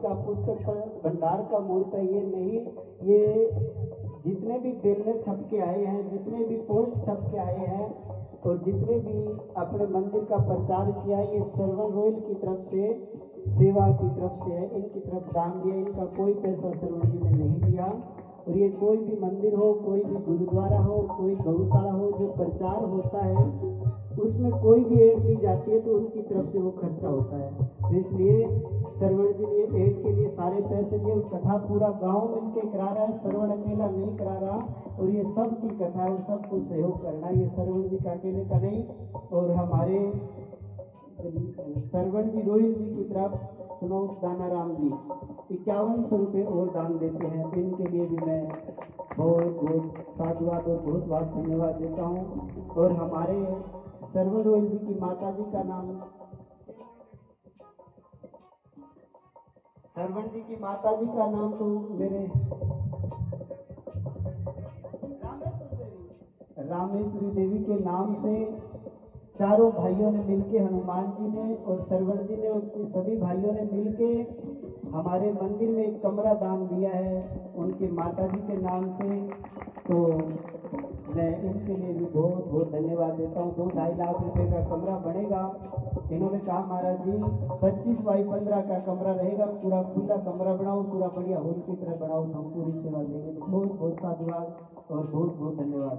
का पुस्तक भंडार का मूर्त है, ये नहीं। ये जितने भी बैनर छप के आए हैं, जितने भी पोस्ट छप के आए हैं और जितने भी अपने मंदिर का प्रचार किया, ये श्रवण रॉयल की तरफ से, सेवा की तरफ से है, इनकी तरफ दान दिया। इनका कोई पैसा श्रवण जी ने नहीं दिया। और ये कोई भी मंदिर हो, कोई भी गुरुद्वारा हो, कोई गौशाला हो, जो प्रचार होता है उसमें कोई भी एड दी जाती है तो उनकी तरफ से वो खर्चा होता है। तो इसलिए श्रवण जी ने एड के लिए सारे पैसे दिए। कथा पूरा गांव मिलके करा रहा है, श्रवण अकेला नहीं करा रहा। और ये सबकी कथा है और सबको सहयोग करना, ये श्रवण जी का अकेले का नहीं। और हमारे श्रवण जी रोहिल जी की तरफ सुनो दानाराम जी 5100 रुपये और दान देते हैं। तो इनके लिए भी मैं बहुत बहुत साधुवाद और बहुत बहुत धन्यवाद देता हूँ। और हमारे श्रवण रोहिल जी की माता जी का नाम, श्रवण जी की माता जी का नाम तो मेरे रामेश्वरी देवी के नाम से चारों भाइयों ने मिलके, हनुमान जी ने और श्रवण जी ने और सभी भाइयों ने मिलके हमारे मंदिर में एक कमरा दान दिया है उनकी माता जी के नाम से। तो मैं इनके लिए भी बहुत बहुत धन्यवाद देता हूँ। 2-2.5 लाख रुपए का कमरा बनेगा। इन्होंने कहा महाराज जी 25x15 का कमरा रहेगा, पूरा खुला कमरा बनाओ, पूरा बढ़िया हॉल की तरह बनाओ, तो हम पूरी सेवा देंगे। तो बहुत बहुत साधुवाद और बहुत बहुत धन्यवाद।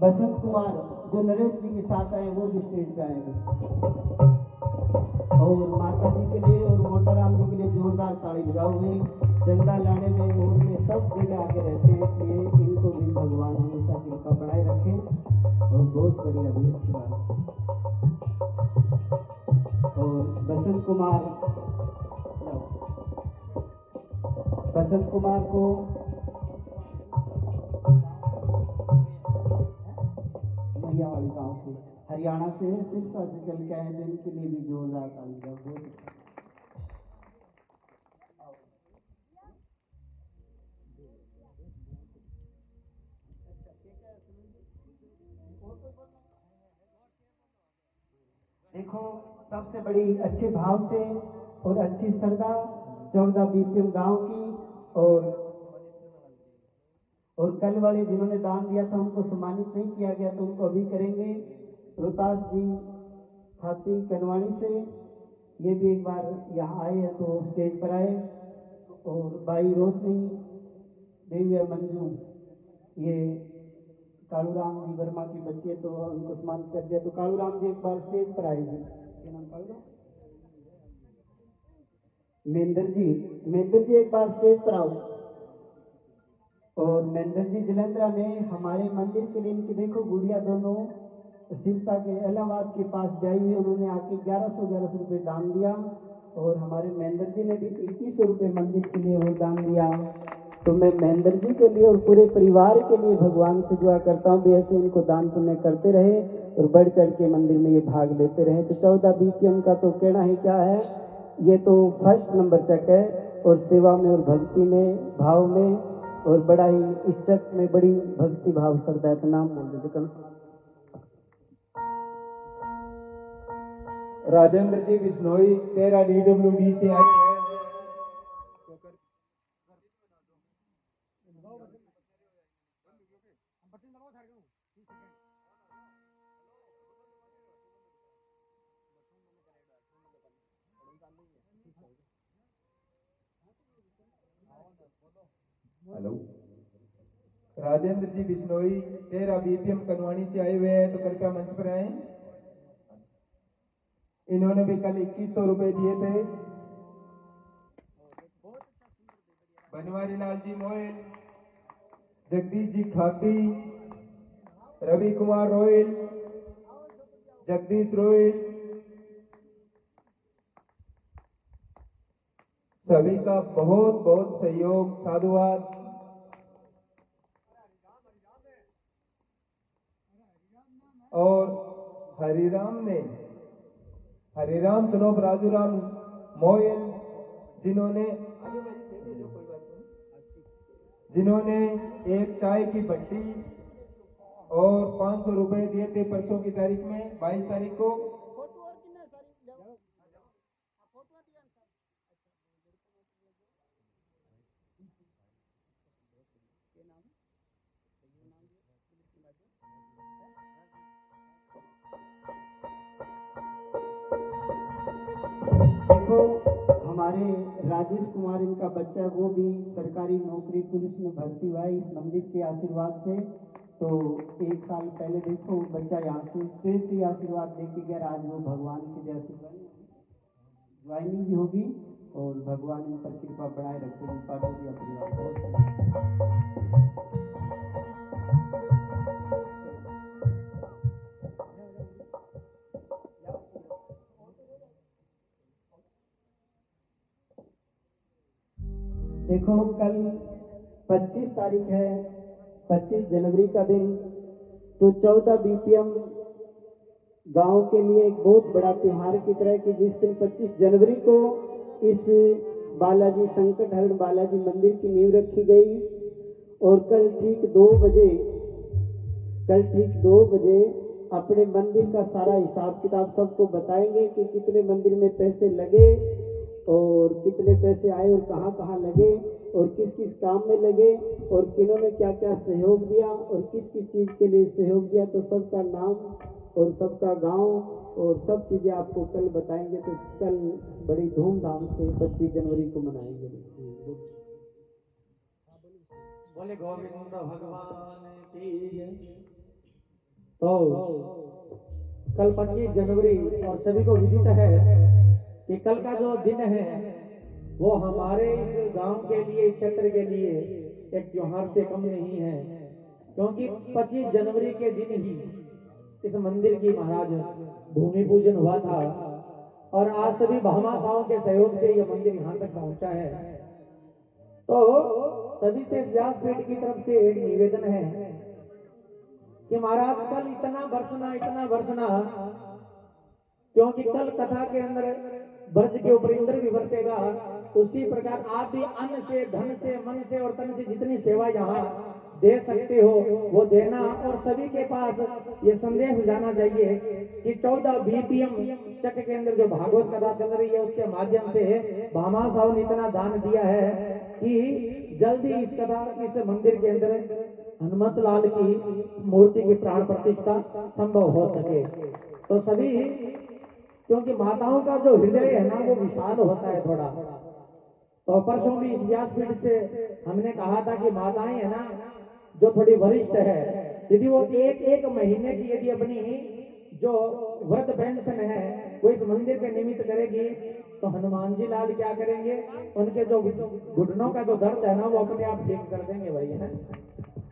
बसंत कुमार जो नरेश जी के साथ आए वो भी स्टेज पे आएंगे। और माता जी के लिए और मोटाराम जी के लिए जोरदार ताली बजाओ। में चंदा लाने में और में सब जगह आगे रहते हैं, इसलिए इनको भी भगवान हमेशा कृपा बनाए रखें। और बहुत बढ़िया, भी अच्छी बात। और बसंत कुमार को वाली गांव से, हरियाणा से, सिरसा से चल के आए, इनके लिए भी जोरदार ताली बजाओ। देखो सबसे बड़ी अच्छे भाव से और अच्छी श्रद्धा 14 बीपीएम गांव की। और कल वाले जिन्होंने दान दिया था उनको सम्मानित नहीं किया गया, तो उनको अभी करेंगे। रोहतास जी खाती कनवाणी से, ये भी एक बार यहाँ आए हैं तो स्टेज पर आए। और बाई रोशनी देवी मंजू, ये कालूराम जी वर्मा की बच्ची है, तो उनको सम्मानित कर दिया। तो कालूराम जी एक बार स्टेज पर आए थे, क्या नाम कालूराम? महेंद्र जी एक बार स्टेज पर आओ। और महेंद्र जी जलंधरा में हमारे मंदिर के लिए, इनकी देखो गुड़िया दोनों सिरसा के इलाहाबाद के पास ब्याई हुई, उन्होंने आके 1100 रुपये दान दिया। और हमारे महेंद्र जी ने भी 2100 रुपये मंदिर के लिए वो दान दिया। तो मैं महेंद्र जी के लिए और पूरे परिवार के लिए भगवान से दुआ करता हूँ भी ऐसे इनको दान पुण्य करते रहे और बढ़ चढ़ के मंदिर में ये भाग लेते रहे। तो 14 बीपीएम का तो कहना ही क्या है, ये तो फर्स्ट नंबर तक है। और सेवा में और भक्ति में, भाव में, और बड़ा ही इज्जत में, बड़ी भक्ति भाव श्रद्धा। तो नाम बोल दीजिए। राजेंद्र जी बिश्नोई 13 DWD से आए हैं। हेलो, राजेंद्र जी बिश्नोई 13 बीपीएम कनवाणी से आए हुए हैं, तो कृपया मंच पर आए। इन्होंने भी कल 2100 रुपए दिए थे। बनवारी लाल जी मोयल, जगदीश जी खाती, रवि कुमार रोयल, जगदीश रोयल, सभी का बहुत बहुत सहयोग, साधुवाद। और हरिराम चनोब राजूराम मोयल, जिन्होंने एक चाय की भट्टी और 500 रुपए दिए थे परसों की तारीख में 22 तारीख को। देखो हमारे राजेश कुमार इनका बच्चा, वो भी सरकारी नौकरी पुलिस में भर्ती हुआ है इस मंदिर के आशीर्वाद से। तो 1 साल पहले देखो बच्चा यहाँ से स्टेज से आशीर्वाद लेके गया, आज वो भगवान की जैसी ज्वाइनिंग भी होगी और भगवान इन पर कृपा बनाए रखेगी। पाटोदिया परिवार बहुत देखो कल 25 तारीख है, 25 जनवरी का दिन। तो 14 बीपीएम गांव के लिए एक बहुत बड़ा त्योहार की तरह कि जिस दिन 25 जनवरी को इस बालाजी संकट हरण बालाजी मंदिर की नींव रखी गई। और कल ठीक 2 बजे अपने मंदिर का सारा हिसाब किताब सबको बताएंगे कि कितने मंदिर में पैसे लगे और कितने पैसे आए और कहाँ कहाँ लगे और किस किस काम में लगे और किन्होंने क्या क्या सहयोग दिया और किस किस चीज़ के लिए सहयोग दिया। तो सबका नाम और सबका गांव और सब चीज़ें आपको कल बताएंगे। तो कल बड़ी धूमधाम से 25 जनवरी को मनाएंगे। बोले गोविंद भगवान की जय। तो कल 25 जनवरी और सभी को विदित है कि कल का जो दिन है वो हमारे इस गांव के लिए, क्षेत्र के लिए एक त्योहार से कम नहीं है, क्योंकि 25 जनवरी के दिन ही इस मंदिर की महाराज भूमि पूजन हुआ था और आज सभी भामाशाहों के सहयोग से यह मंदिर यहाँ तक पहुंचा है। तो सभी से व्यासपीठ की तरफ से एक निवेदन है कि महाराज कल इतना बरसना, क्योंकि कल कथा के अंदर ब्रज के ऊपर इंद्र भी बरसेगा, उसी प्रकार आप भी अन्न से, धन से, मन से और तन से जितनी सेवा यहाँ दे सकते हो वो देना। और सभी के पास ये संदेश जाना चाहिए कि 14 बीपीएम चक के अंदर जो भागवत कथा चल रही है उसके माध्यम से भामाशाह ने इतना दान दिया है कि जल्दी इस कथा, इस मंदिर के अंदर हनुमत लाल की मूर्ति की प्राण प्रतिष्ठा संभव हो सके। तो सभी, क्योंकि माताओं का जो हृदय है ना वो विशाल होता है थोड़ा। तो परसों भी इस व्यासपीठ से हमने कहा था कि माताएं है ना जो थोड़ी वरिष्ठ है, यदि वो एक महीने की यदि अपनी जो व्रत पेंशन है वो इस मंदिर के निमित्त करेगी तो हनुमान जी लाल क्या करेंगे, उनके जो घुटनों का जो दर्द है ना वो अपने आप ठीक कर देंगे भाई है।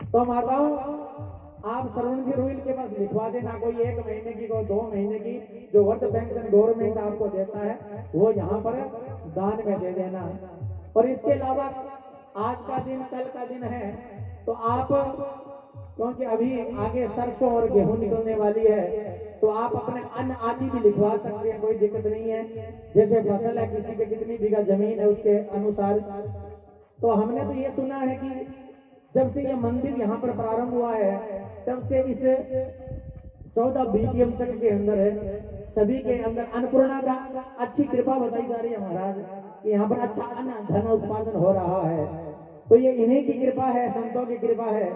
तो माताओं आप श्रवण जी रुइल के पास लिखवा देना, कोई 1 महीने की, कोई 2 महीने की जो वर्ध पेंशन गवर्नमेंट आपको देता है वो यहाँ पर दान में दे देना। और इसके अलावा आज का दिन, कल का दिन है तो आप, क्योंकि अभी आगे सरसों और गेहूं निकलने वाली है तो आप अपने अन्न आदि भी लिखवा सकते हैं, कोई दिक्कत नहीं है। जैसे फसल है, किसी के कितनी बीघा जमीन है उसके अनुसार। तो हमने तो ये सुना है कि जब से ये मंदिर यहाँ पर प्रारंभ हुआ है तब से इस 14 बीपीएम चक के अंदर सभी के अंदर अन्नपूर्णा का अच्छी कृपा बताई जा रही है महाराज कि यहाँ पर अच्छा अन्न धन उत्पादन हो रहा है। तो ये इन्हीं की कृपा है, संतों की कृपा है।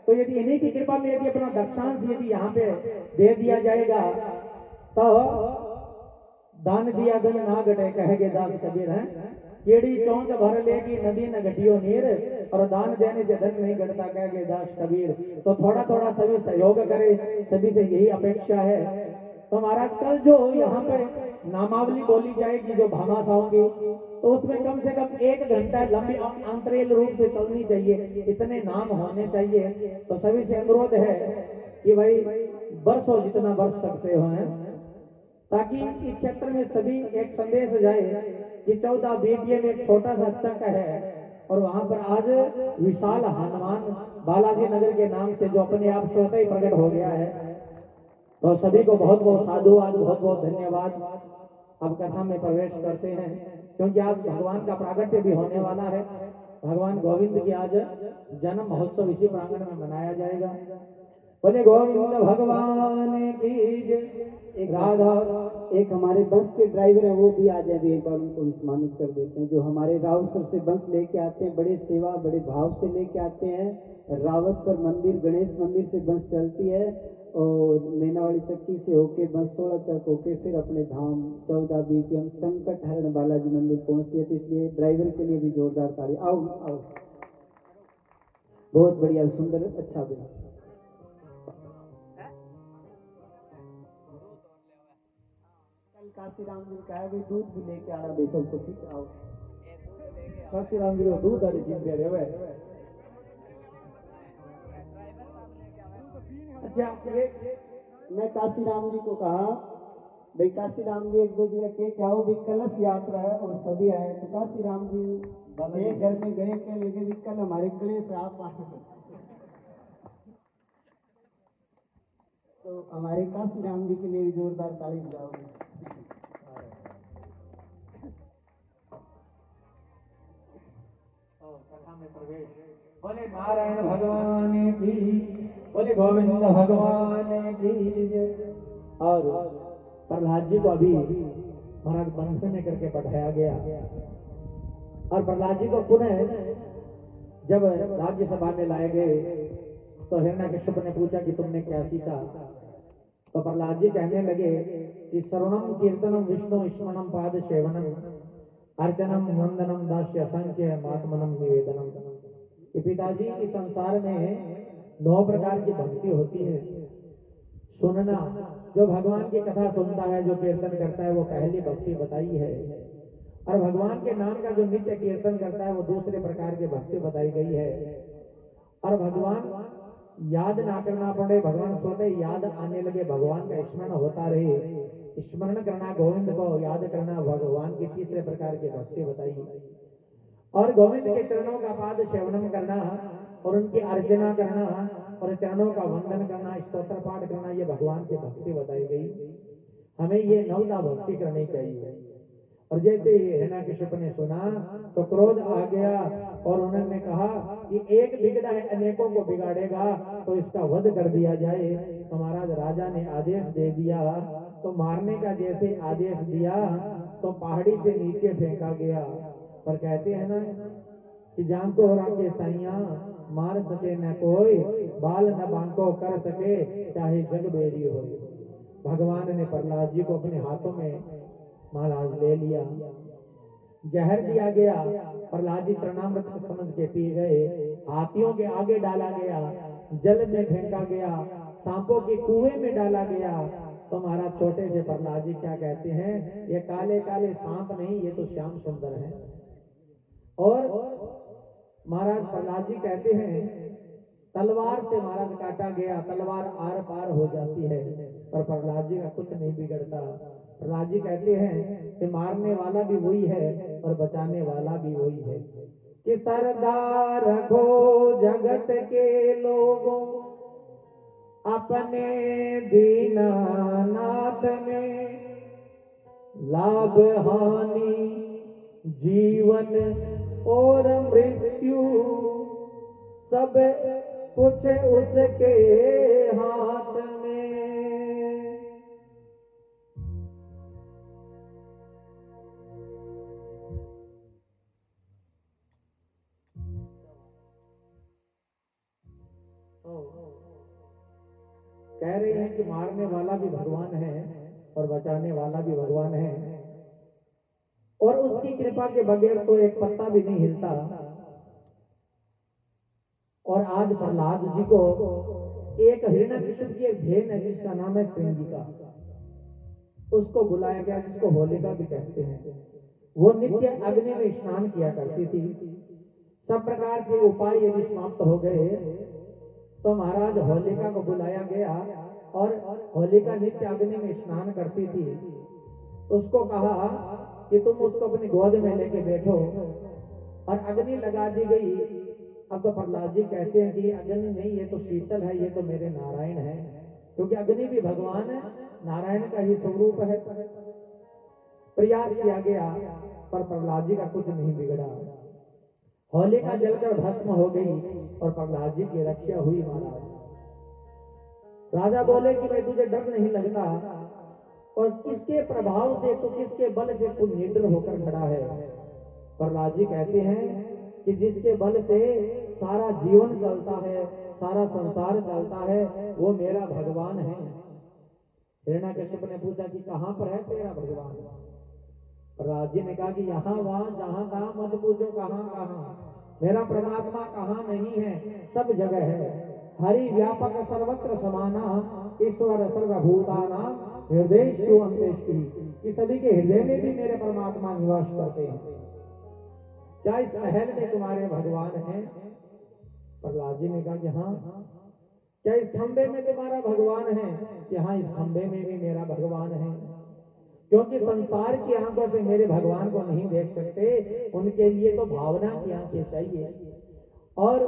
तो यदि इन्हीं की कृपा में यदि अपना दक्षांश यदि यहाँ पे दे दिया जाएगा तो दान दिया धन ना घटे कहेगे दास कबीर है। केड़ी चौंच भर लेगी नदी न घटियो नीर, और दान देने से धन नहीं घटता कहेगे दास कबीर। तो थोड़ा थोड़ा सभी सहयोग करे, सभी से यही अपेक्षा है। तो महाराज कल जो यहाँ पे नामावली बोली जाएगी जो भामाशाहों की, तो उसमें कम से कम 1 घंटा लंबी अंतरेल रूप से चलनी चाहिए, इतने नाम होने चाहिए। तो सभी से अनुरोध है कि भाई बरसों जितना बरस सकते हो हैं, ताकि इस क्षेत्र में सभी एक संदेश जाए कि 14 बीपीएम एक छोटा सा चक है और वहां पर आज विशाल हनुमान बालाजी नगर के नाम से जो अपने आप स्वतः ही प्रकट हो गया है। तो सभी को बहुत बहुत साधुवाद, बहुत बहुत धन्यवाद। अब कथा में प्रवेश करते हैं, क्योंकि आज भगवान का प्रागट्य भी होने वाला है। भगवान गोविंद की आज जन्म महोत्सव इसी प्रांगण में मनाया जाएगा। बोले गोविंद भगवान की जय। एक राधा एक हमारे बस के ड्राइवर हैं, वो भी आ जाए, भी एक बार उनको भी सम्मानित कर देते हैं। जो हमारे रावतसर से बस लेके आते हैं, बड़े सेवा बड़े भाव से लेके आते हैं। रावतसर मंदिर गणेश मंदिर से बस चलती है और मेनावाड़ी चक्की से होके बस 16 तक होके फिर अपने धाम 14 बीपीएम संकट हरण बालाजी मंदिर पहुंचती है। तो इसलिए ड्राइवर के लिए भी जोरदार ताली। आओ आओ, बहुत बढ़िया सुंदर अच्छा भी। कल काशीराम जी का है भी दूध भी लेके आना भाई सबको, ठीक आओ। काशी राम जी को दूध आदि चीज दे रहे हुए। अच्छा ये मैं काशीराम जी को कहा भाई काशीराम जी एक दो जगह के क्या हो भी कलश यात्रा है और सभी आए। तो काशीराम जी एक घर में गए क्या लेके भी कल हमारे कलेश आप आए। तो हमारे काशीराम जी के लिए भी जोरदार ताली बजाओगे। कथा में प्रवेश। बोले नारायण भगवान की, बोले गोविंद भगवान की जय। और प्रहलाद जी को अभी महाराज बंधन में करके बैठाया गया और प्रहलाद जी को पुनः जब राज्यसभा में लाए गए तो हिरण्यकश्यप ने पूछा कि तुमने क्या सीखा। तो प्रहलाद जी कहने लगे कि श्रवणम कीर्तनम विष्णु स्मरणम पाद सेवनम अर्चनम वंदनम दास्य असंख्य मात्मनम निवेदनम। कि पिताजी इस संसार में 9 प्रकार की भक्ति होती है। सुनना, जो भगवान की कथा सुनता है, जो कीर्तन करता है, वो पहली भक्ति बताई है। और भगवान के नाम का जो नित्य कीर्तन करता है वो दूसरे प्रकार की भक्ति बताई गई है। और भगवान याद ना करना पड़े, भगवान स्वतः याद आने लगे, भगवान का स्मरण होता रहे, स्मरण करना, गोविंद को याद करना, भगवान की तीसरे प्रकार की भक्ति बताई। और गोविंद के चरणों का पाद सेवनम करना और उनकी अर्चना करना और चरणों का वंदन करना, स्तोत्र पाठ करना, ये भगवान की भक्ति बताई गई। हमें ये नवदा भक्ति करनी चाहिए। और जैसे ही हिरण्यकश्यप ने सुना तो क्रोध आ गया और उन्होंने कहा कि एक बिगड़ा है अनेकों को बिगाड़ेगा, तो इसका वध कर दिया जाए। तो महाराज राजा ने आदेश दे दिया। तो मारने का जैसे आदेश दिया तो पहाड़ी से नीचे फेंका गया। पर कहते हैं ना कि जान को राके साइया मार सके न कोई, बाल न बांको कर सके चाहे जग बेरी हो। भगवान ने प्रहलाद जी को अपने हाथों में महाराज ले लिया, जहर दिया गया। प्रहलाद जी तृणामृत समझ के पी गए। हाथियों के आगे डाला गया, जल में फेंका गया, सांपों के कुएं में डाला गया। तो महाराज छोटे से प्रहलाद जी क्या कहते हैं, ये काले काले सांप नहीं, ये तो श्याम सुंदर है। और महाराज प्रहलाद जी कहते हैं तलवार से महाराज काटा गया, तलवार आर पार हो जाती है, पर प्रहलाद जी का कुछ नहीं बिगड़ता। प्रहलाद जी कहते हैं कि मारने वाला भी वही है और बचाने वाला भी वही है। कि सरदार रखो जगत के लोगों अपने दीनानाथ में, लाभ हानि जीवन और मृत्यु सब कुछ उसके हाथ में। कह रहे हैं कि मारने वाला भी भगवान है और बचाने वाला भी भगवान है, और उसकी कृपा के बगैर तो एक पत्ता भी नहीं हिलता। और आज प्रहलाद जी को एक हिरण्यकश्यप की एक बहन है जिसका नाम है श्रृंगिका, उसको बुलाया गया, जिसको होलिका भी कहते हैं। वो नित्य अग्नि में स्नान किया करती थी। सब प्रकार से उपाय यदि समाप्त हो गए तो महाराज होलिका को बुलाया गया और होलिका नित्य अग्नि में स्नान करती थी। उसको कहा कि तुम उसको अपनी गोद में लेके बैठो, और अग्नि लगा दी गई। अब तो प्रहलाद जी कहते हैं कि अग्नि नहीं, ये तो शीतल है, ये तो मेरे नारायण है, क्योंकि अग्नि भी भगवान है, नारायण का ही स्वरूप है। प्रयास किया गया पर प्रहलाद जी का कुछ नहीं बिगड़ा। होलिका जलकर भस्म हो गई और प्रहलाद जी की रक्षा हुई महाराज। राजा बोले कि भाई तुझे डर नहीं लगता, और किसके प्रभाव से तो किसके बल से तू निडर होकर खड़ा है। प्रहलाद जी कहते हैं कि जिसके बल से सारा जीवन चलता है, सारा संसार चलता है, वो मेरा भगवान है। हिरण्याकश्यप ने पूछा कि कहाँ पर है तेरा भगवान? प्रहलाद जी ने कहा कि यहाँ वहाँ जहाँ तहाँ मत पूछो कहाँ कहाँ, मेरा परमात्मा कहाँ नहीं है, सब जगह है। हरि व्यापक सर्वत्र समाना, ईश्वर सर्वभूतानां हृदयेषु अंतरिक्षः, कि सभी के हृदय में भी मेरे परमात्मा निवास करते हैं। क्या इस महल में तुम्हारे भगवान हैं? प्रहलाद जी ने कहा कि हाँ। क्या इस खंबे में तुम्हारा भगवान है? कि हाँ, इस खंबे में भी मेरा भगवान है। क्योंकि संसार की आंखों से मेरे भगवान को नहीं देख सकते, उनके लिए तो भावना की आंखें चाहिए। और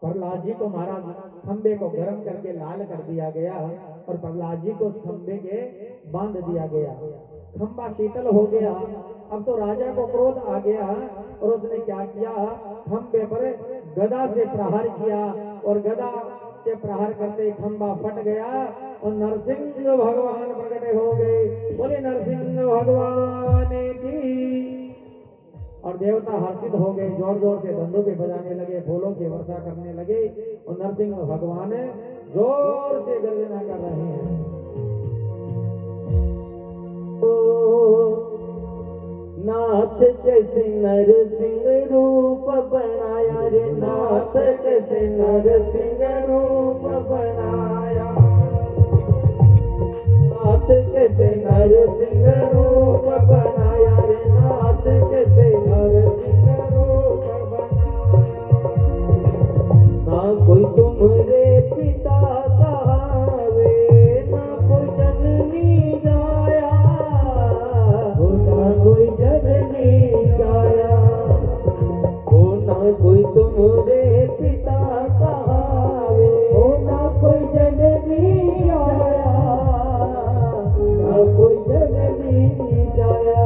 प्रहलाद जी को महाराज खंबे को गर्म करके लाल कर दिया गया, और प्रहलाद जी को उस खंबे के बांध दिया गया। खंबा शीतल हो गया। अब तो राजा को क्रोध आ गया, और उसने क्या किया, खंबे पर गदा से प्रहार किया, और गदा से प्रहार करते खंबा फट गया, और नरसिंह भगवान प्रकट हो गए। बोले नरसिंह भगवान की। और देवता हर्षित हो गए, जोर जोर से धंधों पे बजाने लगे, फूलों की वर्षा करने लगे, और नरसिंह भगवान जोर से गर्जना कर रहे हैं। नाथ कैसे नरसिंह रूप बनाया रे, नाथ कैसे नरसिंह रूप बनाया, नाथ कैसे नरसिंह रूप बनाया रे, नाथ कैसे नरसिंह रूप बनाया। ना कोई तुमरे पिता कहावे, ना कोई जननी जाया, ना कोई जननी जाया, ओ ना कोई तुमरे पिता कहावे, ओ ना कोई जननी जाया, ना कोई जननी जाया।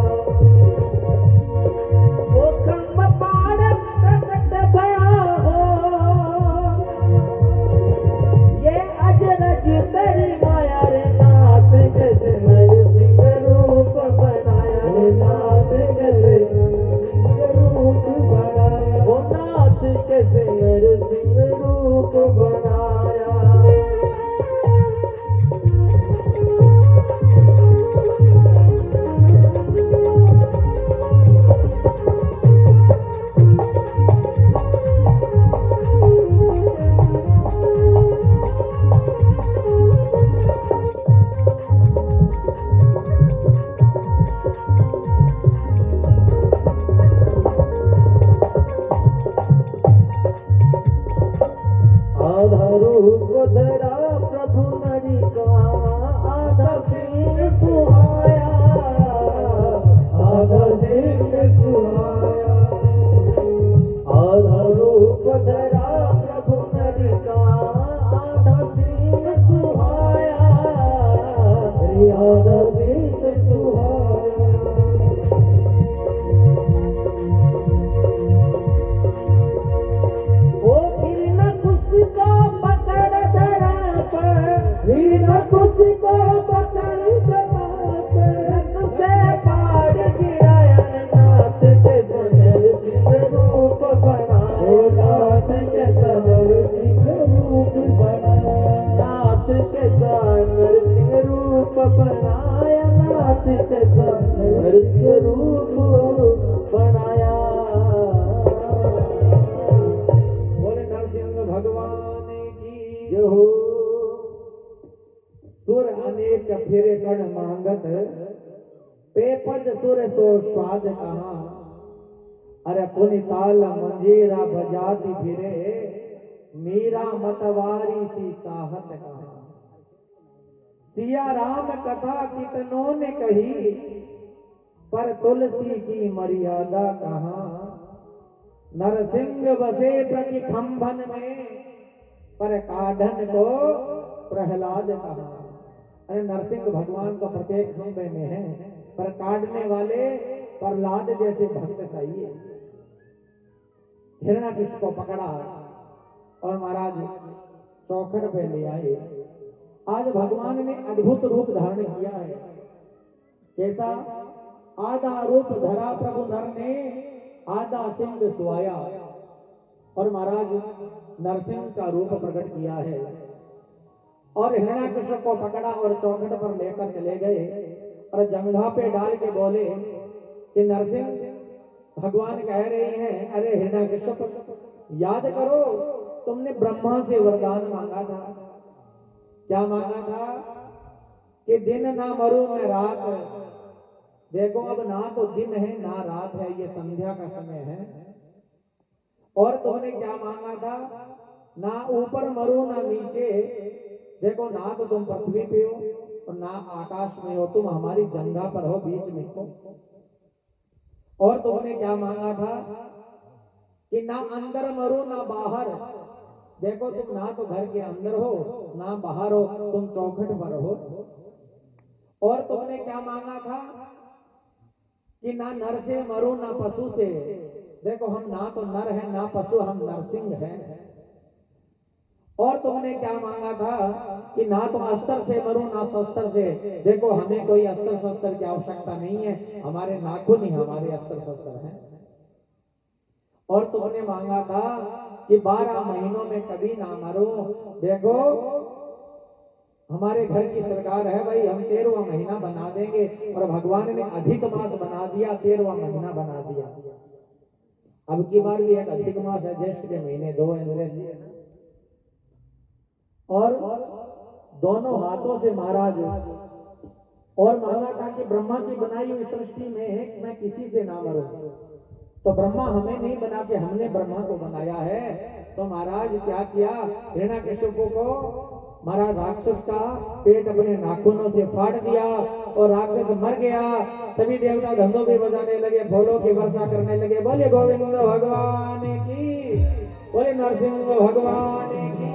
वो खम्भ पाड़ प्रकट भया हो, ये अजरज तेरी माया रे, नाथ कैसे नरसिंह रूप बनाया रे, नाथ कैसे नरसिंह रूप बनाया, ओ नाथ कैसे नरसिंह रूप बनाया। आधा रूप धरा प्रभु नरी का, आधा सिंह सुहाया, आधा सिंह सुहाया, आधा रूप धरा प्रभु नरी का, आधा सिंह सुहाया, रे आधा सिंह सुहाया। ओ हिरन कुछ पकड़ धरा पर, हिरन कुछ पकड़ धरा पर, रथ से पाड़ गिराया, नाथ कैसे नरसिंह रूप बनाया, नाथ कैसा नरसिंह रूप बनाया, नाथ कैसा नरसिंह रूप बनाया, नाथ कैसा नरसिंह रूप बनाया। बोले नरसिंह भगवान की। जो हो सुर अनेक फिर कण मांगत, पेपद सुर सो स्वाद कहा, अरे पुनि ताल मंजीरा बजाती फिरे, मीरा मतवारी सी चाहत कहा। सिया राम कथा कितनों ने कही, पर तुलसी की मर्यादा कहाँ। नरसिंह बसे प्रति खंभन में, पर काढ़न को प्रहलाद कहा। अरे नरसिंह भगवान तो प्रत्येक खंभे में है, पर काटने वाले प्रहलाद जैसे भक्त चाहिए। हिरण्याकश्यप को पकड़ा और महाराज चौखट पे ले आए भगवान ने अद्भुत रूप धारण किया है। कैसा? आधा रूप धरा प्रभु नर ने, आधा सिंह सुआया। और महाराज नरसिंह का रूप प्रकट किया है और हिरण्याकश्यप को पकड़ा और चौखट पर लेकर चले गए और जंघा पे डाल के बोले कि नरसिंह, भगवान कह रहे हैं, अरे हिरण्याकश्यप याद करो, तुमने ब्रह्मा से वरदान मांगा था। क्या मांगा था? कि दिन ना मरूं मैं रात। देखो अब ना तो दिन है ना रात है, ये संध्या का समय है। और तुमने क्या मांगा था? ना ऊपर मरो ना नीचे। देखो ना तो तुम पृथ्वी पे हो और ना आकाश में हो, तुम हमारी जंघा पर हो, बीच में हो। और तुमने क्या मांगा था? कि ना अंदर मरो ना बाहर। देखो तुम ना तो घर के अंदर हो ना बाहर हो, तुम चौखट पर हो। और तुमने क्या मांगा था? कि ना नर से मरो ना पशु से। देखो हम ना तो नर है ना पशु, हम नरसिंह हैं। और तुमने क्या मांगा था? कि ना तो अस्त्र से मरो ना शस्त्र से। देखो हमें कोई अस्त्र शस्त्र की आवश्यकता नहीं है, हमारे नाखून ही हमारे अस्त्र शस्त्र हैं। और तुमने मांगा था कि 12 महीनों में कभी ना मरो। देखो हमारे घर की सरकार है भाई, हम 13वां महीना बना देंगे। और भगवान ने अधिक मास बना दिया, 13वां महीना बना दिया। अब की बार भी एक अधिक मास है, ज्येष्ठ के महीने 2 इंद्र और दोनों हाथों से महाराज और मांगा था कि ब्रह्मा की बनाई हुई सृष्टि में मैं किसी से ना मरूं। तो ब्रह्मा हमें नहीं बना के हमने ब्रह्मा को बनाया है। तो महाराज क्या किया? हिरण्याकश्यप को महाराज राक्षस का पेट अपने नाखूनों से फाड़ दिया और राक्षस मर गया। सभी देवता धंधों भी बजाने लगे, फूलों की वर्षा करने लगे। बोले गोविंद भगवान की, बोले नरसिंह भगवान की।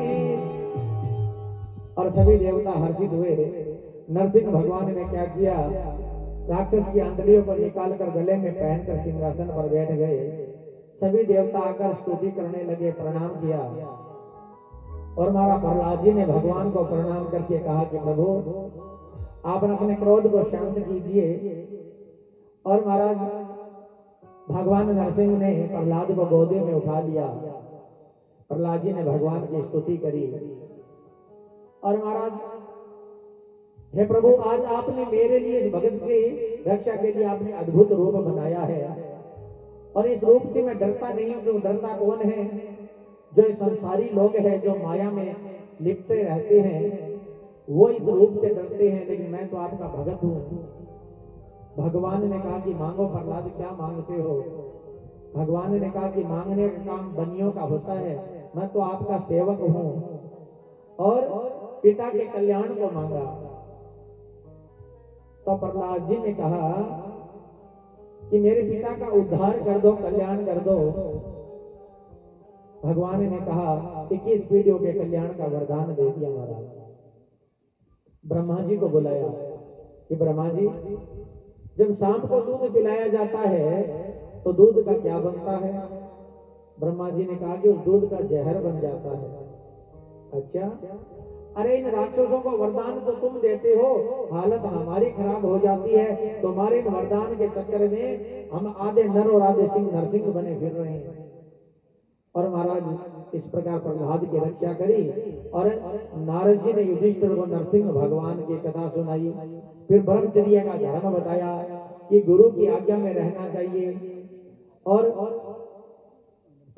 और सभी देवता हर्षित हुए। नरसिंह भगवान ने क्या किया? राक्षस की अंतड़ियों को निकालकर गले में पहनकर सिंहासन पर बैठ गए। सभी देवता आकर स्तुति करने लगे, प्रणाम किया। और महाराज प्रहलाद जी ने भगवान को प्रणाम करके कहा कि प्रभु आप अपने क्रोध को शांत कीजिए। और महाराज भगवान नरसिंह ने प्रहलाद को गोदी में उठा लिया। प्रहलाद जी ने भगवान की स्तुति करी। और महाराज, हे प्रभु, आज आपने मेरे लिए इस भगत की रक्षा के लिए आपने अद्भुत रूप बनाया है और इस रूप से मैं डरता नहीं हूं। डरता कौन है? जो संसारी लोग हैं, जो माया में लिपटे रहते हैं, वो इस रूप से डरते हैं, लेकिन मैं तो आपका भगत हूं। भगवान ने कहा कि मांगो प्रहलाद, क्या मांगते हो? भगवान ने कहा कि मांगने का काम बनियों का होता है, मैं तो आपका सेवक हूं। और पिता के कल्याण को मांगा। तो प्रहलाद जी ने कहा कि मेरे पिता का उद्धार कर दो, कल्याण कर दो। भगवान ने कहा 21 पीढ़ियों के कल्याण का वरदान दे दिया। महाराज ब्रह्मा जी को बुलाया कि ब्रह्मा जी, जब शाम को दूध पिलाया जाता है तो दूध का क्या बनता है? ब्रह्मा जी ने कहा कि उस दूध का जहर बन जाता है। अच्छा, अरे इन राक्षसों को वरदान तो तुम देते हो, हालत हमारी खराब हो जाती है। तुम्हारे इन वरदान के चक्कर में हम आधे नर और आधे सिंह नरसिंह बने फिर रहे हैं। और महाराज इस प्रकार प्रहलाद की रक्षा करी। और नारद जी ने युधिष्ठिर को नरसिंह भगवान की कथा सुनाई। फिर ब्रह्मचर्य का धर्म बताया कि गुरु की आज्ञा में रहना चाहिए। और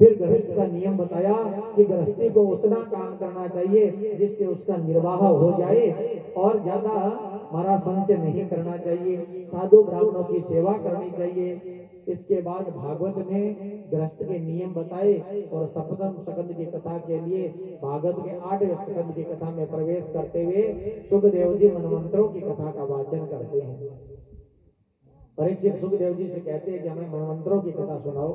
फिर गृहस्थ का नियम बताया कि गृहस्थी को उतना काम करना चाहिए जिससे उसका निर्वाह हो जाए और ज्यादा हमारा संचय नहीं करना चाहिए। साधु ब्राह्मणों की सेवा करनी चाहिए। इसके बाद भागवत में गृहस्थ के नियम बताए और सप्तम स्कंद की कथा के लिए भागवत के 8वें स्कंद की कथा में प्रवेश करते हुए सुखदेव जी मनमंत्रों की कथा का वाचन करते हैं। परीक्षित सुखदेव जी से कहते हैं कि हमें मनमंत्रों की कथा सुनाओ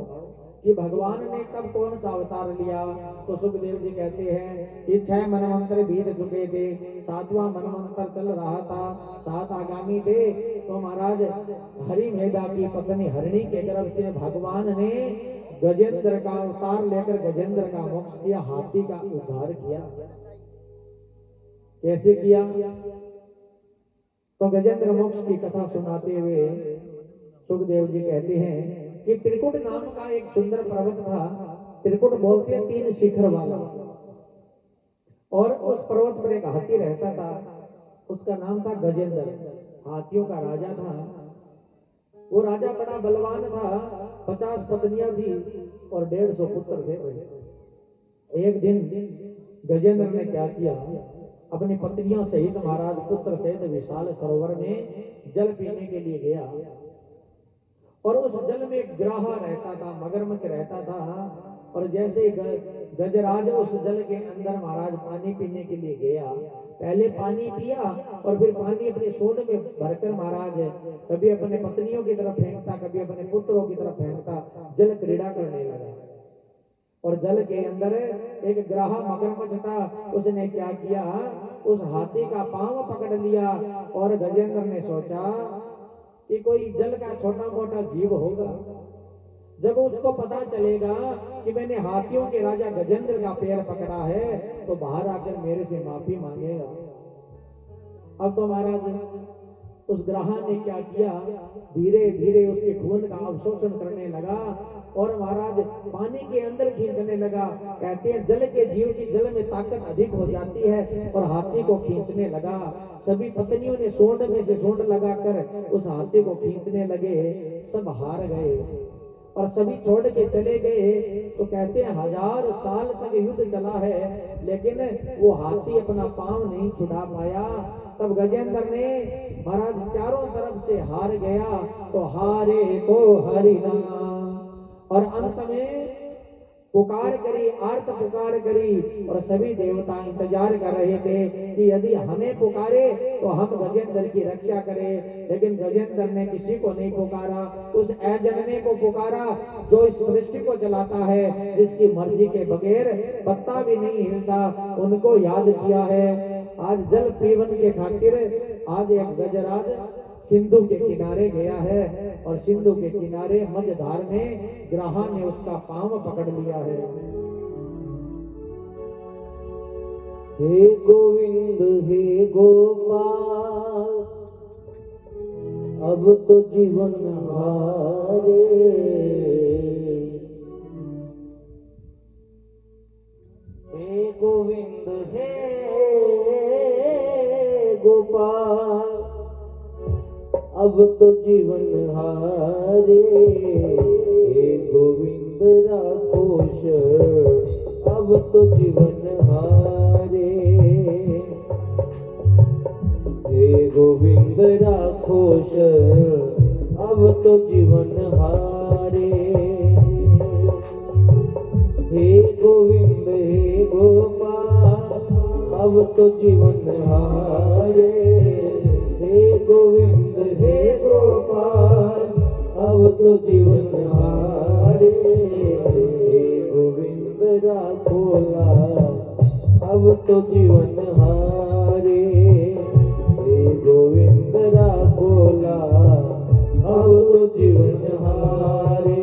कि भगवान ने कब कौन सा अवतार लिया। तो सुखदेव जी कहते हैं कि 6 मनमंत्र बीत चुके थे, 7वां मनमंत्र चल रहा था, 7 आगामी थे। तो महाराज हरि मेधा की पत्नी हरिणी के गर्भ से भगवान ने गजेंद्र का अवतार लेकर गजेंद्र का मोक्ष किया, हाथी का उद्धार किया। कैसे किया? तो गजेंद्र मोक्ष की कथा सुनाते हुए सुखदेव जी कहते हैं कि त्रिकुट नाम का एक सुंदर पर्वत था। त्रिकुट बोलते हैं 3 शिखर वाला, और उस पर्वत पर एक हाथी रहता था, उसका नाम था गजेंद्र, हाथियों का राजा था। वो राजा बड़ा बलवान था, 50 पत्नियां थी और 150 पुत्र थे। एक दिन गजेंद्र ने क्या किया, अपनी पत्नियों सहित महाराज पुत्र सहित विशाल सरोवर में जल पीने के लिए गया, और उस जल में एक ग्राहा रहता था, मगरमच्छ रहता था। और जैसे ही गजराज उस जल के अंदर महाराज पानी पीने के लिए गया, पहले पानी पिया और फिर पानी अपने सूंड में भरकर महाराज कभी अपने पत्नियों की तरफ फेंकता, कभी अपने पुत्रों की तरफ फेंकता, जल क्रीड़ा करने लगा। और जल के अंदर एक ग्राहा मगरमच्छ था, उसने क्या किया, उस हाथी का पांव पकड़ लिया। और गजेंद्र ने सोचा कि कोई जल का छोटा मोटा जीव होगा, जब उसको पता चलेगा कि मैंने हाथियों के राजा गजेंद्र का पैर पकड़ा है तो बाहर आकर मेरे से माफी मांगेगा। अब तो महाराज उस ग्राहा ने क्या किया, धीरे धीरे उसके खून का अवशोषण करने लगा और महाराज पानी के अंदर खींचने लगा। कहते हैं जल के जीव की जल में ताकत अधिक हो जाती है और हाथी को खींचने लगा। सभी पत्नियों ने सूंड में से सूंड लगाकर उस हाथी को खींचने लगे, सब हार गए और सभी छोड़ के चले गए। तो कहते हैं 1000 साल तक युद्ध चला है, लेकिन वो हाथी अपना पांव नहीं छुड़ा पाया। तब गजेंद्र ने महाराज चारों तरफ से हार गया, तो हारे को हरिना, और अंत में पुकार करी, आर्त पुकार करी, और सभी देवता इंतजार कर रहे थे कि यदि हमें पुकारे तो हम गजेंद्र की रक्षा करें। लेकिन गजेंद्र ने किसी को नहीं पुकारा, उस अजन्मे को पुकारा जो इस सृष्टि को चलाता है, जिसकी मर्जी के बगैर पत्ता भी नहीं हिलता, उनको याद किया है। आज जल पीवन के खातिर आज एक गजराज सिंधु के किनारे गया है, और सिंधु के किनारे मझधार में ग्राहा ने उसका पांव पकड़ लिया है। हे गोविंद हे गोपाल, अब तो जीवन हारे। हे गोविंद हे गोपाल, अब तो जीवन हारे। हे गोविंद राखोश, अब तो जीवन हारे। हे गोविंद राखोश, अब तो जीवन हारे। हे गोविंद हे गोपाल, अब तो जीवन हारे। हे गोविंद हे गोपाल, अब तो जीवन हारे। हे गोविंद राखोला, अब तो जीवन हारे। हे गोविंद राखोला, अब तो जीवन हारे।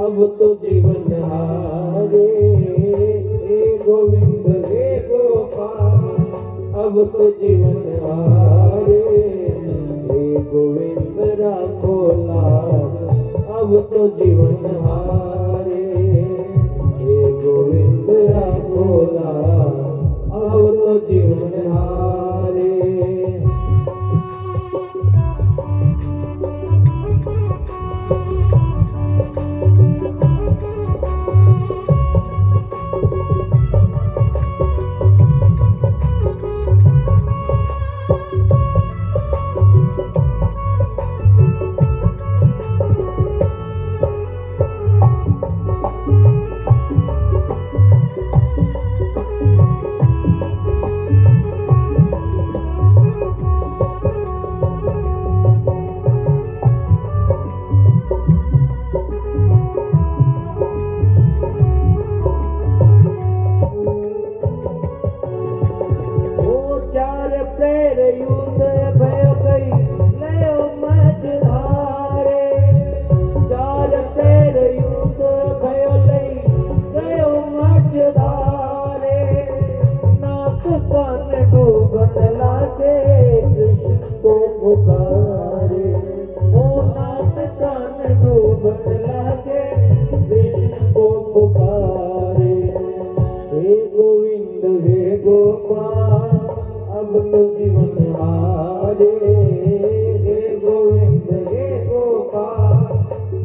अब तो जीवन हारे, हे गोविंद हे गोपाल अब तो जीवन हारे, हे गोविंद राखो लाल अब तो जीवन हारे, हे गोविंद राखो लाल अब तो जीवन हारे।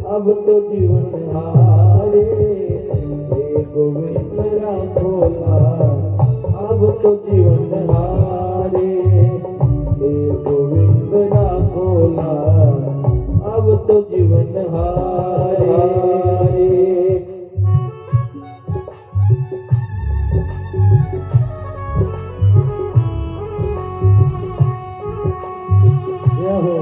अब तो जीवन हारे, हे गोविंद राखो लाल अब तो जीवन हारे, हे गोविंद राखो लाल अब तो जीवन हारे। जय हो।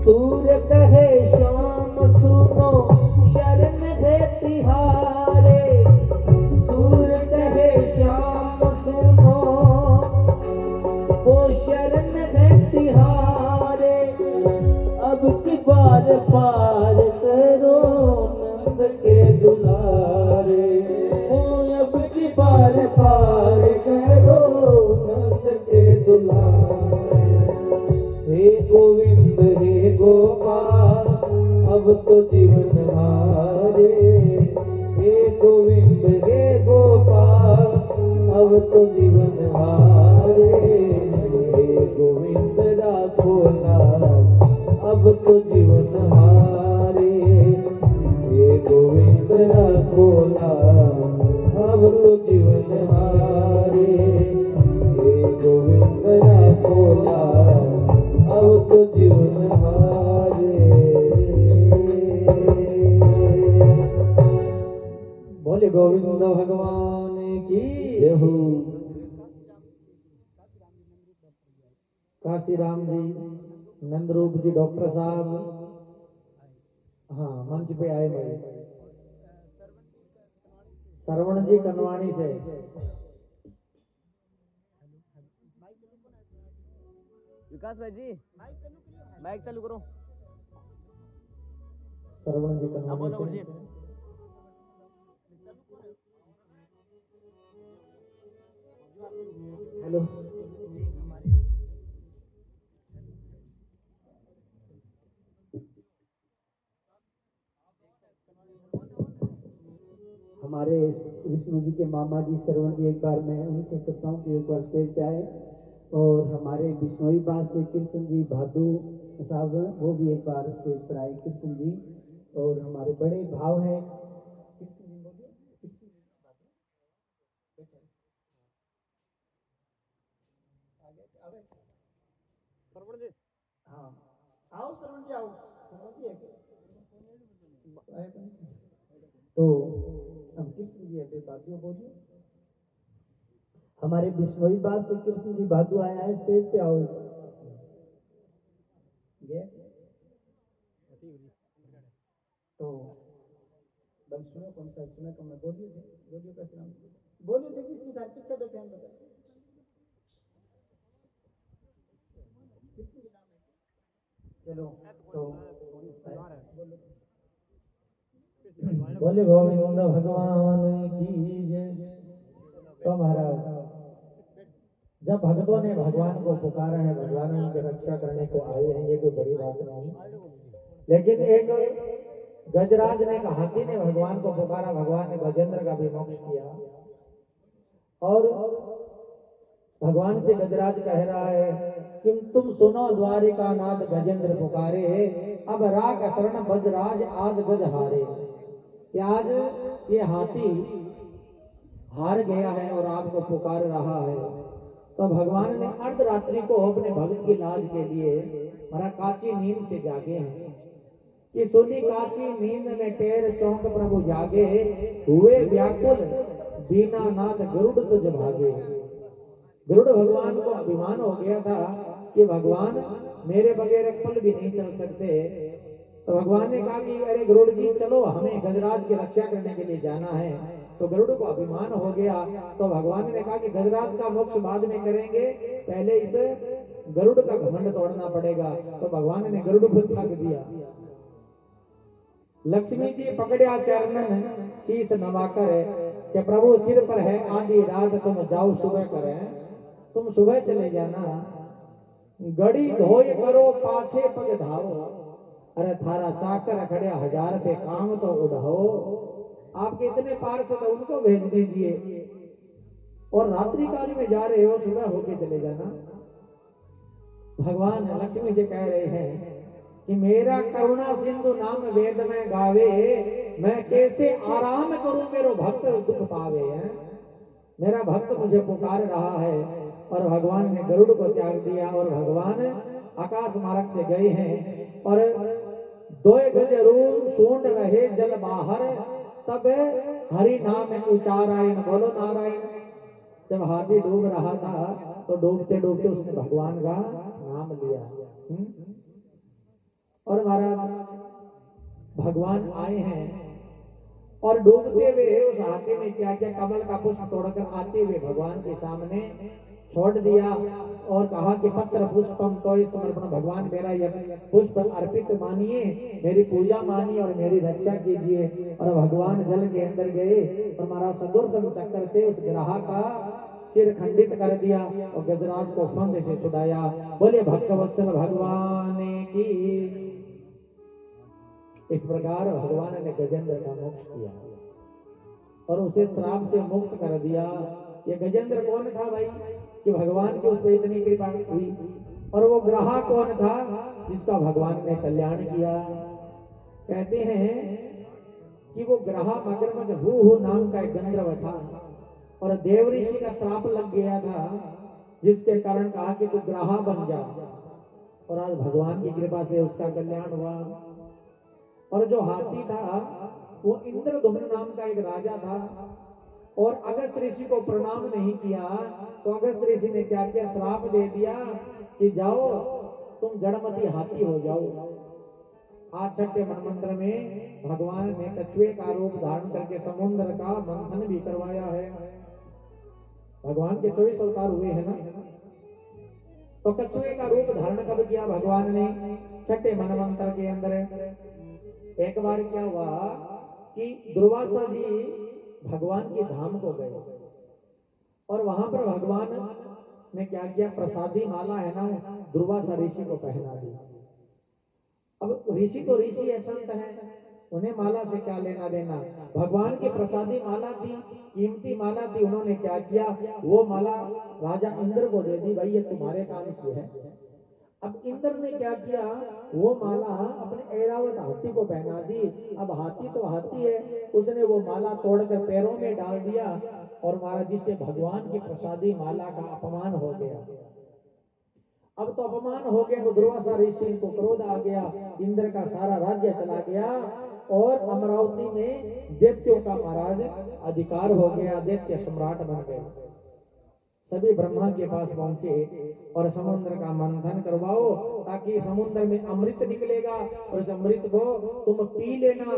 सूर्य कहे श्याम सुनो शरण है तिहारे, सूर्य कहे श्याम सुनो वो शरण है तिहारे, अब की बार पार करो नंद के दुलारे, ओ अब की बार पार करो नंद के दुलारे, हे गोविंद हे गोपाल अब तो जीवन हारे, हे गोविंद हे गोपाल अब तो जीवन हारे, हे गोविंद राखो लाल अब तो जीवन हारे, हे गोविंद राखो लाल अब तो जीवन हारे, हे गोविंद राखो लाल अब तो जीवन हारे। बोले गोविंद भगवान की जय हो। काशी राम जी, नंदरूप जी, डॉक्टर साहब, हाँ मंच पे आए मेरे श्रवण जी कनवाणी से। विकास भाई जी माइक चालू करो। श्रवण जी हाँ बोलो कनवाणी जी। से। हेलो। हमारे विष्णु जी के मामा जी श्रवण जी, एक बार मैं उनसे करता हूँ कि एक बार स्टेज पे आए, और हमारे बिश्नोई बास से कृष्ण जी भादू साहब वो भी एक बार स्टेज पर आए, कृष्ण जी, और हमारे बड़े भाव हैं कृष्ण जी, बोलिए श्रवण जी हाँ आओ श्रवण जी, आओ श्रवण जी है क्या? तो हम कृष्ण जी अभी बाजू बोलिए। हमारे बिश्नोई बास से कृष्ण जी भादू आया है, स्टेज पे आओ। ये तो बल सुनो कौन सा सुना तो मैं बोलियो कैसे नाम बोलियो थे किसके साथ पीछे बैठे हैं बता चलो तो बोले गोविंद भगवान की जय। तो महाराज जब भक्तों ने भगवान को पुकारा है, भगवान उनकी रक्षा करने को आए हैं, ये कोई बड़ी बात नहीं। लेकिन एक गजराज ने कहा, हाथी ने भगवान को पुकारा, भगवान ने गजेंद्र का भी मोक्ष किया। और भगवान से गजराज कह रहा है कि तुम सुनो द्वारिका नाथ गजेंद्र पुकारे, अब राग शरण बजराज आज गज हारे। कि आज ये हाथी हार गया है और आपको पुकार रहा है। तो भगवान ने अर्धरात्रि को अपने भक्त की लाज के लिए हमारा काची नींद से जागे हैं कि सुनी काची नींद में टेर चौंक प्रभु जागे, हुए व्याकुल दीनानाथ गरुड़ तुझ भागे। गरुड़ भगवान को अभिमान हो गया था कि भगवान मेरे बगैर एक पल भी नहीं चल सकते। तो भगवान ने कहा कि अरे गरुड़ जी चलो, हमें गजराज की रक्षा करने के लिए जाना है। तो गरुड़ को अभिमान हो गया। तो भगवान ने कहा कि गजराज का मोक्ष बाद में करेंगे, पहले इस गरुड़ का घमंड तोड़ना पड़ेगा। तो भगवान ने गरुड़ को त्याग दिया। लक्ष्मी जी पकड़िया चरणन शीश नवाकर कि प्रभु सिर पर है आधी रात, तुम जाओ सुबह करें। तुम सुबह चले जाना, गड़ी धोय करो पाछे पग धाओ। अरे थारा चाकर खड़े हजार थे काम तो उड़ाओ। आपके इतने पार्षद उनको भेज दीजिए, और रात्रि काल में जा रहे हो, सुबह होके चले जाना। भगवान लक्ष्मी से कह रहे हैं कि मेरा करुणा सिंधु नाम वेद में गावे, मैं कैसे आराम करूं मेरो भक्त दुख पावे है। मेरा भक्त मुझे पुकार रहा है। और भगवान ने गरुड़ को त्याग दिया और भगवान आकाश मार्ग से गए हैं। और 2 गज रूम सूंड रहे जल बाहर, तब हरि नाम उचारायण। बोलो नारायण। जब हाथी डूब रहा था तो डूबते डूबते उसने भगवान का नाम लिया। और महाराज भगवान आए हैं और डूबते हुए उस हाथी ने क्या किया, कमल का पुष्प तोड़कर आते हुए भगवान के सामने छोड़ दिया और कहा कि पत्र पुष्पम तो समर्पण। भगवान मेरा यह पुष्प अर्पित मानिए, मेरी पूजा मानिए और मेरी रक्षा कीजिए। और भगवान जल के अंदर गए और हमारा सदुर्शन चक्कर से उस ग्राह का सिर खंडित कर दिया और गजराज को फंद से छुड़ाया। बोले भक्तवत्सल भगवान की। इस प्रकार भगवान ने गजेंद्र का मोक्ष किया और उसे श्राप से मुक्त कर दिया। ये गजेंद्र कौन था भाई कि भगवान की उस पर इतनी कृपा हुई? और वो ग्राह कौन था जिसका भगवान ने कल्याण किया? कहते हैं कि वो ग्राह मगरमच्छ हू नाम का एक गंधर्व था और देव ऋषि का श्राप लग गया था, जिसके कारण कहा कि तू ग्राह बन जा। और आज भगवान की कृपा से उसका कल्याण हुआ। और जो हाथी था वो इंद्रधुम्न नाम का एक राजा था और अगस्त ऋषि को प्रणाम नहीं किया। तो अगस्त ऋषि ने क्या किया, श्राप दे दिया कि जाओ तुम जड़मती हाथी हो जाओ। आज 6ठे मनमंत्र में भगवान ने कछुए का रूप धारण करके समुद्र का मंथन भी करवाया है। भगवान के 24 अवतार हुए हैं ना। तो कछुए का रूप धारण कब किया भगवान ने? 6ठे मनमंत्र के अंदर। एक बार क्या हुआ कि दुर्वासा जी भगवान के धाम को गए और वहां पर भगवान ने क्या किया, प्रसादी माला है ना दुर्वासा ऋषि को पहना दी। अब ऋषि तो ऋषि है, संत है, उन्हें माला से क्या लेना देना। भगवान की प्रसादी माला थी, कीमती माला थी। उन्होंने क्या किया, वो माला राजा इंद्र को दे दी, भाई ये तुम्हारे काम की है। अब इंद्र ने क्या किया, वो माला अपने ऐरावत हाथी को पहना दी। अब हाथी तो हाथी है, उसने वो माला तोड़कर पैरों में डाल दिया और महाराज जी से भगवान की प्रसादी माला का अपमान हो गया। अब तो अपमान हो गया तो दुर्वासा ऋषि को क्रोध आ गया, इंद्र का सारा राज्य चला गया और अमरावती में दैत्यों का महाराज अधिकार हो गया, दैत्य सम्राट बन गया। सभी ब्रह्मा के पास पहुंचे और समुद्र का मंथन करवाओ, ताकि समुद्र में अमृत निकलेगा और उस अमृत को तुम पी लेना।